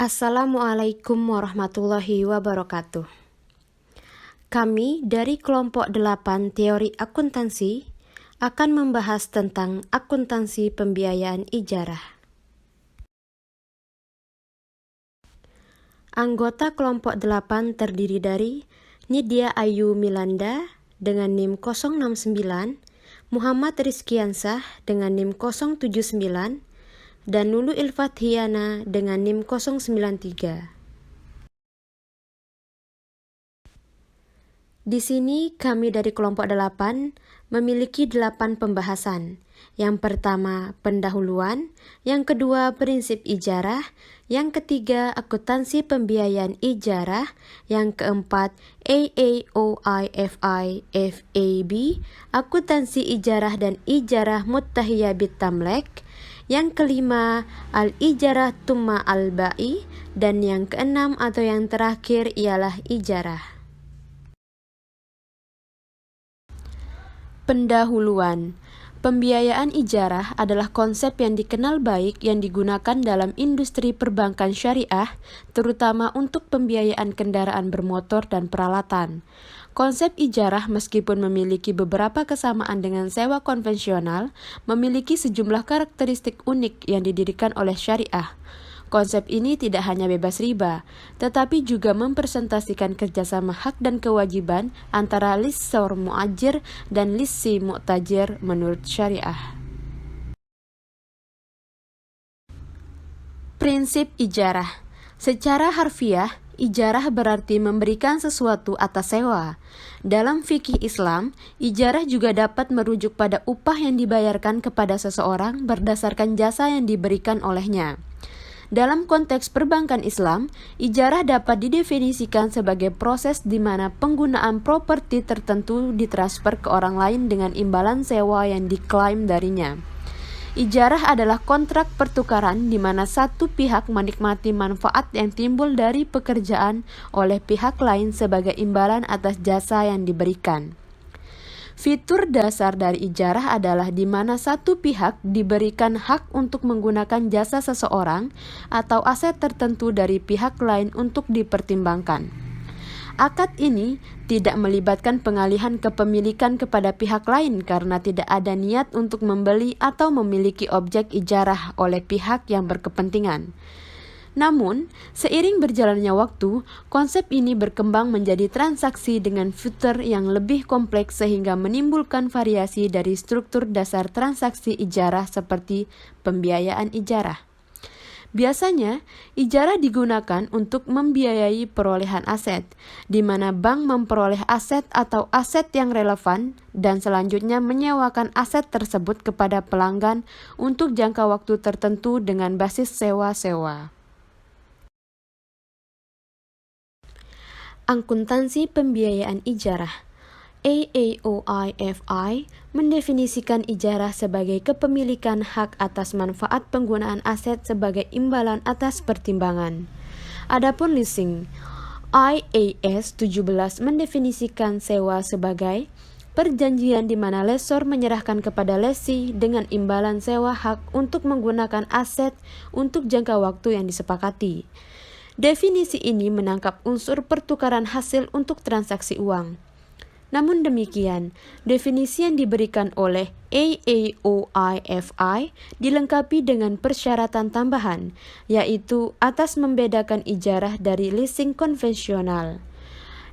Assalamualaikum warahmatullahi wabarakatuh. Kami dari kelompok 8 Teori Akuntansi akan membahas tentang akuntansi pembiayaan ijarah. Anggota kelompok 8 terdiri dari Nidia Ayu Milanda dengan NIM 069, Muhammad Rizkiansah dengan NIM 079, dan Nulu Ilfathiana dengan NIM 093. Di sini kami dari kelompok 8 memiliki 8 pembahasan. Yang pertama, pendahuluan. Yang kedua, prinsip ijarah. Yang ketiga, akuntansi pembiayaan ijarah. Yang keempat, AAOIFI FAB, akuntansi ijarah dan ijarah muttahiyah bitamlek. Yang kelima, al-ijarah tumma al-ba'i. Dan yang keenam atau yang terakhir ialah ijarah. Pendahuluan. Pembiayaan ijarah adalah konsep yang dikenal baik yang digunakan dalam industri perbankan syariah, terutama untuk pembiayaan kendaraan bermotor dan peralatan. Konsep ijarah meskipun memiliki beberapa kesamaan dengan sewa konvensional, memiliki sejumlah karakteristik unik yang didirikan oleh syariah. Konsep ini tidak hanya bebas riba, tetapi juga mempresentasikan kerjasama hak dan kewajiban antara lessor muajir dan lissi mu'tajir menurut syariah. Prinsip ijarah. Secara harfiah, ijarah berarti memberikan sesuatu atas sewa. Dalam fikih Islam, ijarah juga dapat merujuk pada upah yang dibayarkan kepada seseorang berdasarkan jasa yang diberikan olehnya. Dalam konteks perbankan Islam, ijarah dapat didefinisikan sebagai proses di mana penggunaan properti tertentu ditransfer ke orang lain dengan imbalan sewa yang diklaim darinya. Ijarah adalah kontrak pertukaran di mana satu pihak menikmati manfaat yang timbul dari pekerjaan oleh pihak lain sebagai imbalan atas jasa yang diberikan. Fitur dasar dari ijarah adalah di mana satu pihak diberikan hak untuk menggunakan jasa seseorang atau aset tertentu dari pihak lain untuk dipertimbangkan. Akad ini tidak melibatkan pengalihan kepemilikan kepada pihak lain karena tidak ada niat untuk membeli atau memiliki objek ijarah oleh pihak yang berkepentingan. Namun, seiring berjalannya waktu, konsep ini berkembang menjadi transaksi dengan fitur yang lebih kompleks sehingga menimbulkan variasi dari struktur dasar transaksi ijarah seperti pembiayaan ijarah. Biasanya, ijarah digunakan untuk membiayai perolehan aset, di mana bank memperoleh aset atau aset yang relevan dan selanjutnya menyewakan aset tersebut kepada pelanggan untuk jangka waktu tertentu dengan basis sewa-sewa. Akuntansi pembiayaan ijarah AAOIFI mendefinisikan ijarah sebagai kepemilikan hak atas manfaat penggunaan aset sebagai imbalan atas pertimbangan. Adapun leasing, IAS 17 mendefinisikan sewa sebagai perjanjian di mana lessor menyerahkan kepada lessee dengan imbalan sewa hak untuk menggunakan aset untuk jangka waktu yang disepakati. Definisi ini menangkap unsur pertukaran hasil untuk transaksi uang. Namun demikian, definisi yang diberikan oleh AAOIFI dilengkapi dengan persyaratan tambahan, yaitu atas membedakan ijarah dari leasing konvensional.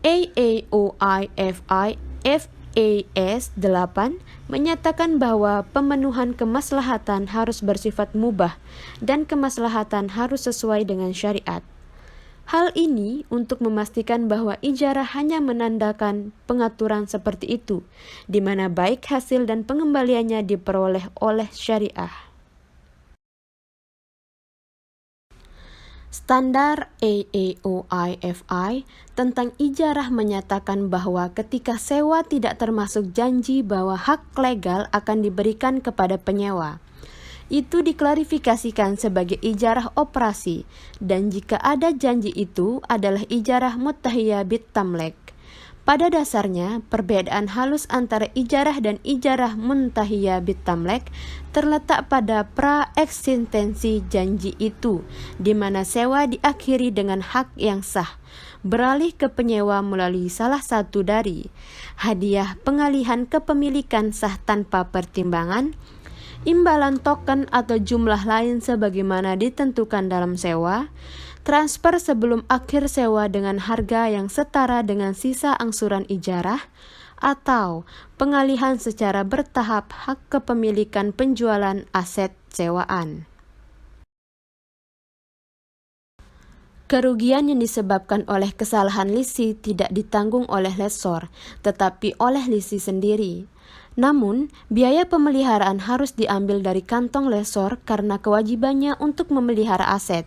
AAOIFI FAS 8 menyatakan bahwa pemenuhan kemaslahatan harus bersifat mubah dan kemaslahatan harus sesuai dengan syariat. Hal ini untuk memastikan bahwa ijarah hanya menandakan pengaturan seperti itu, di mana baik hasil dan pengembaliannya diperoleh oleh syariah. Standar AAOIFI tentang ijarah menyatakan bahwa ketika sewa tidak termasuk janji bahwa hak legal akan diberikan kepada penyewa, itu diklarifikasikan sebagai ijarah operasi, dan jika ada janji itu adalah ijarah muttahiyah bitamlek. Pada dasarnya, perbedaan halus antara ijarah dan ijarah muntahiyah bitamlek terletak pada pra-eksistensi janji itu, di mana sewa diakhiri dengan hak yang sah, beralih ke penyewa melalui salah satu dari hadiah pengalihan kepemilikan sah tanpa pertimbangan, imbalan token atau jumlah lain sebagaimana ditentukan dalam sewa, transfer sebelum akhir sewa dengan harga yang setara dengan sisa angsuran ijarah, atau pengalihan secara bertahap hak kepemilikan penjualan aset sewaan. Kerugian yang disebabkan oleh kesalahan lisi tidak ditanggung oleh lessor, tetapi oleh lisi sendiri. Namun, biaya pemeliharaan harus diambil dari kantong lessor karena kewajibannya untuk memelihara aset.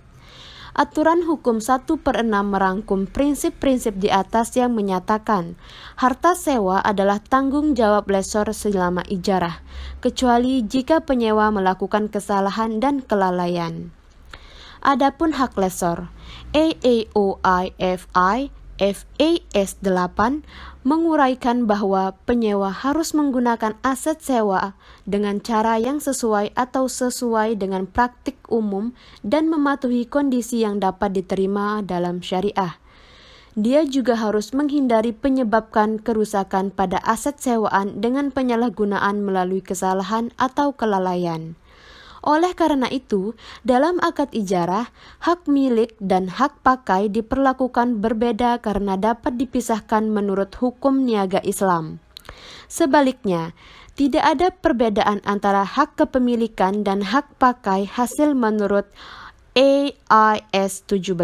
Aturan hukum 1/6 merangkum prinsip-prinsip di atas yang menyatakan harta sewa adalah tanggung jawab lessor selama ijarah, kecuali jika penyewa melakukan kesalahan dan kelalaian. Adapun hak lessor, AAOIFI FAS 8 menguraikan bahwa penyewa harus menggunakan aset sewa dengan cara yang sesuai atau sesuai dengan praktik umum dan mematuhi kondisi yang dapat diterima dalam syariah. Dia juga harus menghindari penyebabkan kerusakan pada aset sewaan dengan penyalahgunaan melalui kesalahan atau kelalaian. Oleh karena itu, dalam akad ijarah, hak milik dan hak pakai diperlakukan berbeda karena dapat dipisahkan menurut hukum niaga Islam. Sebaliknya, tidak ada perbedaan antara hak kepemilikan dan hak pakai hasil menurut AIS 17.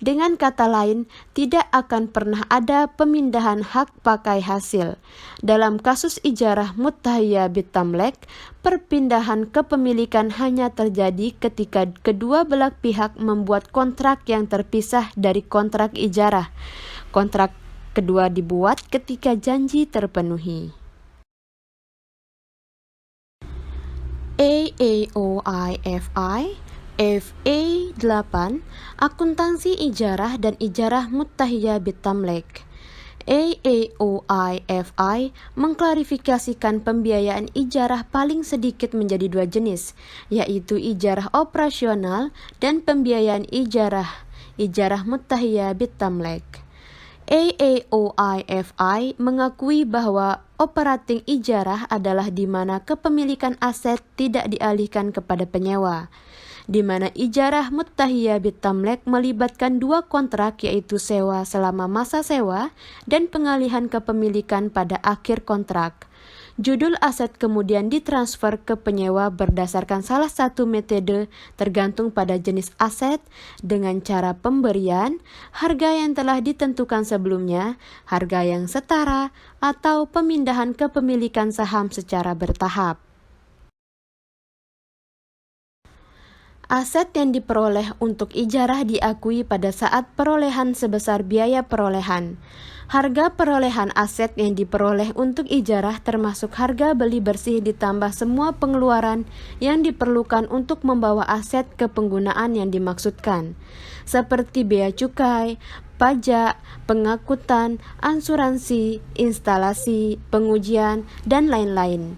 Dengan kata lain, tidak akan pernah ada pemindahan hak pakai hasil. Dalam kasus ijarah muttahiyah bitamlek, perpindahan kepemilikan hanya terjadi ketika kedua belah pihak membuat kontrak yang terpisah dari kontrak ijarah. Kontrak kedua dibuat ketika janji terpenuhi. AAOIFI FA8 Akuntansi Ijarah dan Ijarah Muttahiyah Bitamlek. AAOIFI mengklarifikasikan pembiayaan ijarah paling sedikit menjadi dua jenis, yaitu ijarah operasional dan pembiayaan ijarah muttahiyah bitamlek. AAOIFI mengakui bahwa operating ijarah adalah di mana kepemilikan aset tidak dialihkan kepada penyewa, di mana ijarah muttahiyah bitamlek melibatkan dua kontrak, yaitu sewa selama masa sewa dan pengalihan kepemilikan pada akhir kontrak. Judul aset kemudian ditransfer ke penyewa berdasarkan salah satu metode tergantung pada jenis aset dengan cara pemberian, harga yang telah ditentukan sebelumnya, harga yang setara, atau pemindahan kepemilikan saham secara bertahap. Aset yang diperoleh untuk ijarah diakui pada saat perolehan sebesar biaya perolehan. Harga perolehan aset yang diperoleh untuk ijarah termasuk harga beli bersih ditambah semua pengeluaran yang diperlukan untuk membawa aset ke penggunaan yang dimaksudkan, seperti bea cukai, pajak, pengangkutan, asuransi, instalasi, pengujian, dan lain-lain.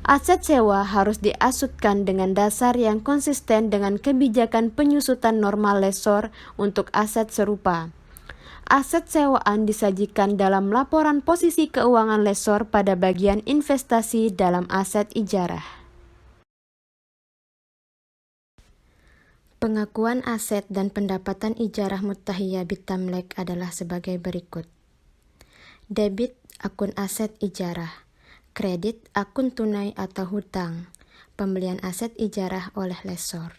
Aset sewa harus diasutkan dengan dasar yang konsisten dengan kebijakan penyusutan normal lessor untuk aset serupa. Aset sewaan disajikan dalam laporan posisi keuangan lessor pada bagian investasi dalam aset ijarah. Pengakuan aset dan pendapatan ijarah muttahiyah bitamlek adalah sebagai berikut. Debit akun aset ijarah. Kredit akun tunai atau hutang, pembelian aset ijarah oleh lessor.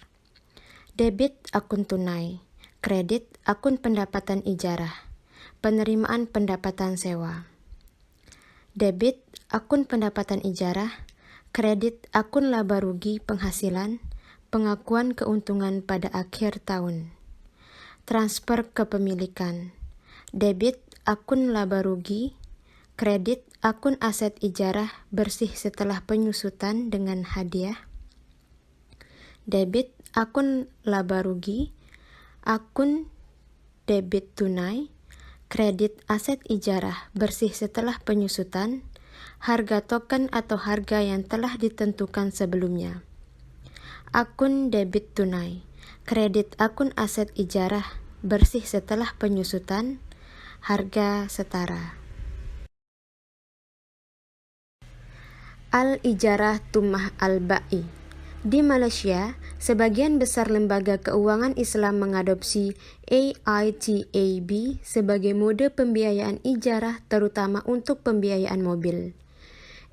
Debit akun tunai, kredit akun pendapatan ijarah, penerimaan pendapatan sewa. Debit akun pendapatan ijarah, kredit akun laba rugi penghasilan, pengakuan keuntungan pada akhir tahun. Transfer kepemilikan, debit akun laba rugi, kredit akun aset ijarah bersih setelah penyusutan dengan hadiah. Debit akun laba rugi, akun debit tunai, kredit aset ijarah bersih setelah penyusutan, harga token atau harga yang telah ditentukan sebelumnya. Akun debit tunai, kredit akun aset ijarah bersih setelah penyusutan, harga setara. Al-Ijarah Tumah Al-Ba'i. Di Malaysia, sebagian besar lembaga keuangan Islam mengadopsi AITAB sebagai mode pembiayaan ijarah terutama untuk pembiayaan mobil.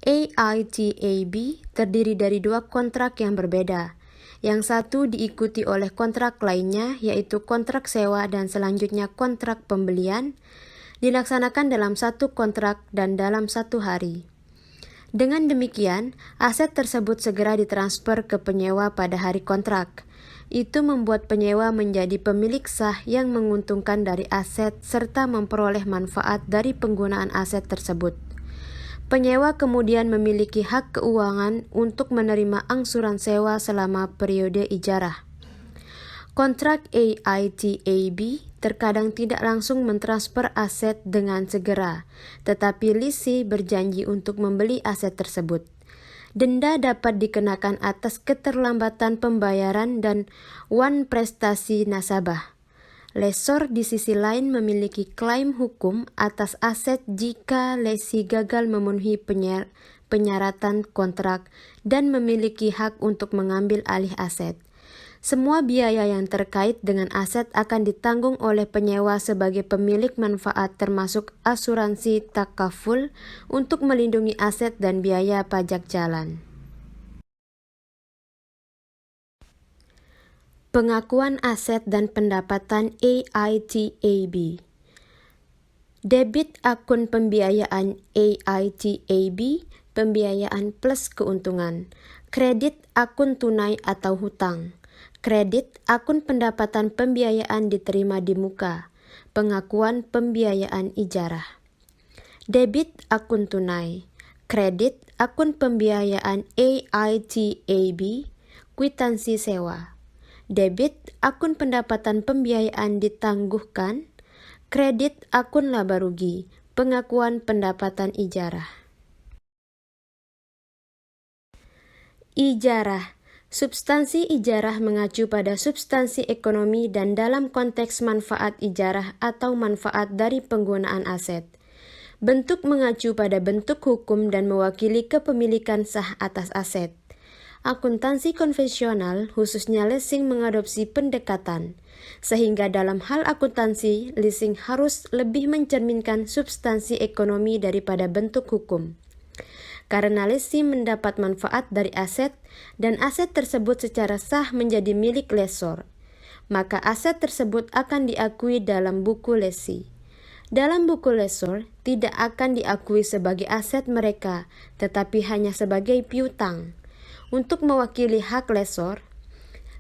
AITAB terdiri dari dua kontrak yang berbeda. Yang satu diikuti oleh kontrak lainnya, yaitu kontrak sewa dan selanjutnya kontrak pembelian, dilaksanakan dalam satu kontrak dan dalam satu hari. Dengan demikian, aset tersebut segera ditransfer ke penyewa pada hari kontrak. Itu membuat penyewa menjadi pemilik sah yang menguntungkan dari aset serta memperoleh manfaat dari penggunaan aset tersebut. Penyewa kemudian memiliki hak keuangan untuk menerima angsuran sewa selama periode ijarah. Kontrak AITAB terkadang tidak langsung mentransfer aset dengan segera, tetapi lessee berjanji untuk membeli aset tersebut. Denda dapat dikenakan atas keterlambatan pembayaran dan wan prestasi nasabah. Lessor di sisi lain memiliki klaim hukum atas aset jika lessee gagal memenuhi penyaratan kontrak dan memiliki hak untuk mengambil alih aset. Semua biaya yang terkait dengan aset akan ditanggung oleh penyewa sebagai pemilik manfaat termasuk asuransi takaful untuk melindungi aset dan biaya pajak jalan. Pengakuan aset dan pendapatan AITAB. Debit akun pembiayaan AITAB, pembiayaan plus keuntungan. Kredit akun tunai atau hutang. Kredit akun pendapatan pembiayaan diterima di muka. Pengakuan pembiayaan ijarah. Debit akun tunai. Kredit akun pembiayaan AITAB, kwitansi sewa. Debit akun pendapatan pembiayaan ditangguhkan. Kredit akun laba rugi, pengakuan pendapatan ijarah. Ijarah. Substansi ijarah mengacu pada substansi ekonomi dan dalam konteks manfaat ijarah atau manfaat dari penggunaan aset. Bentuk mengacu pada bentuk hukum dan mewakili kepemilikan sah atas aset. Akuntansi konvensional, khususnya leasing, mengadopsi pendekatan, sehingga dalam hal akuntansi, leasing harus lebih mencerminkan substansi ekonomi daripada bentuk hukum. Karena lessee mendapat manfaat dari aset dan aset tersebut secara sah menjadi milik lessor, maka aset tersebut akan diakui dalam buku lessee. Dalam buku lessor tidak akan diakui sebagai aset mereka, tetapi hanya sebagai piutang. Untuk mewakili hak lessor,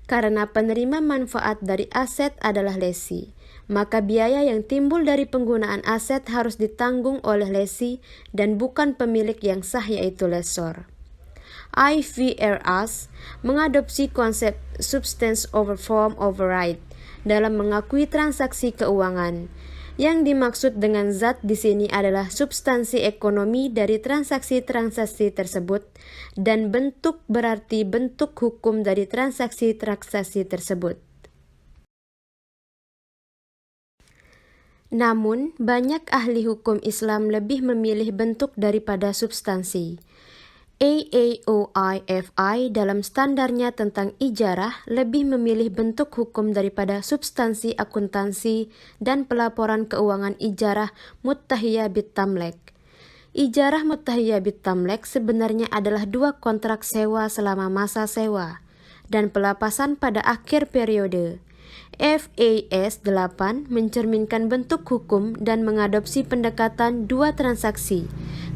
karena penerima manfaat dari aset adalah lessee, maka biaya yang timbul dari penggunaan aset harus ditanggung oleh lessee dan bukan pemilik yang sah yaitu lessor. IFRS mengadopsi konsep substance over form over right dalam mengakui transaksi keuangan. Yang dimaksud dengan zat di sini adalah substansi ekonomi dari transaksi-transaksi tersebut dan bentuk berarti bentuk hukum dari transaksi-transaksi tersebut. Namun, banyak ahli hukum Islam lebih memilih bentuk daripada substansi. AAOIFI dalam standarnya tentang ijarah lebih memilih bentuk hukum daripada substansi akuntansi dan pelaporan keuangan ijarah muttahiyah bitamlek. Ijarah muttahiyah bitamlek sebenarnya adalah dua kontrak sewa selama masa sewa dan pelepasan pada akhir periode. FAS 8 mencerminkan bentuk hukum dan mengadopsi pendekatan dua transaksi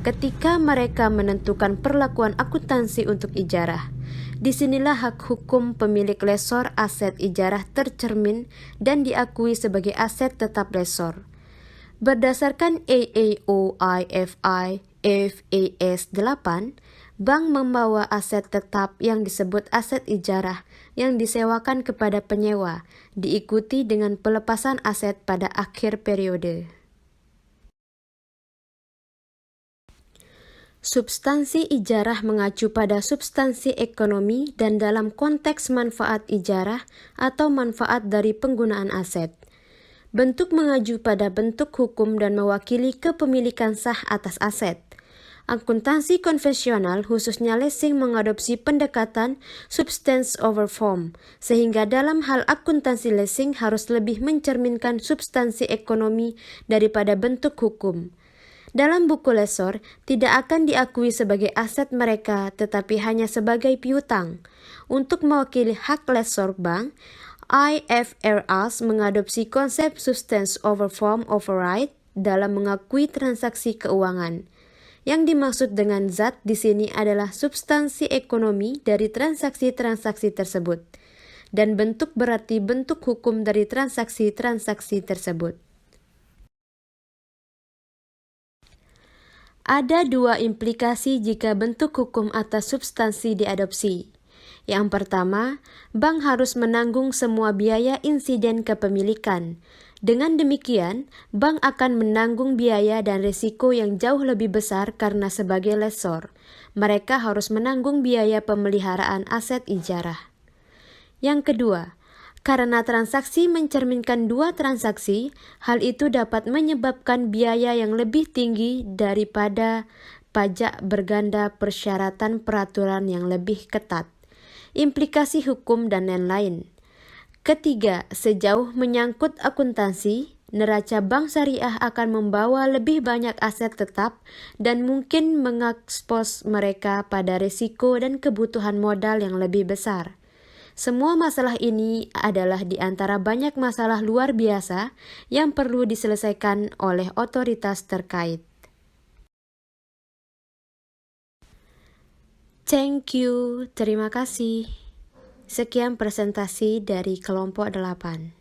ketika mereka menentukan perlakuan akuntansi untuk ijarah. Disinilah hak hukum pemilik lessor aset ijarah tercermin dan diakui sebagai aset tetap lessor. Berdasarkan AAOIFI FAS 8, bank membawa aset tetap yang disebut aset ijarah yang disewakan kepada penyewa, diikuti dengan pelepasan aset pada akhir periode. Substansi ijarah mengacu pada substansi ekonomi dan dalam konteks manfaat ijarah atau manfaat dari penggunaan aset. Bentuk mengacu pada bentuk hukum dan mewakili kepemilikan sah atas aset. Akuntansi konvensional khususnya Lessing mengadopsi pendekatan substance over form, sehingga dalam hal akuntansi Lessing harus lebih mencerminkan substansi ekonomi daripada bentuk hukum. Dalam buku Lesor, tidak akan diakui sebagai aset mereka, tetapi hanya sebagai piutang. Untuk mewakili hak Lesor Bank, IFRS mengadopsi konsep substance over form override dalam mengakui transaksi keuangan. Yang dimaksud dengan zat di sini adalah substansi ekonomi dari transaksi-transaksi tersebut, dan bentuk berarti bentuk hukum dari transaksi-transaksi tersebut. Ada dua implikasi jika bentuk hukum atas substansi diadopsi. Yang pertama, bank harus menanggung semua biaya insiden kepemilikan. Dengan demikian, bank akan menanggung biaya dan risiko yang jauh lebih besar karena sebagai lessor, mereka harus menanggung biaya pemeliharaan aset ijarah. Yang kedua, karena transaksi mencerminkan dua transaksi, hal itu dapat menyebabkan biaya yang lebih tinggi daripada pajak berganda persyaratan peraturan yang lebih ketat, implikasi hukum dan lain-lain. Ketiga, sejauh menyangkut akuntansi, neraca bank syariah akan membawa lebih banyak aset tetap dan mungkin mengekspos mereka pada risiko dan kebutuhan modal yang lebih besar. Semua masalah ini adalah di antara banyak masalah luar biasa yang perlu diselesaikan oleh otoritas terkait. Thank you, terima kasih. Sekian presentasi dari kelompok 8.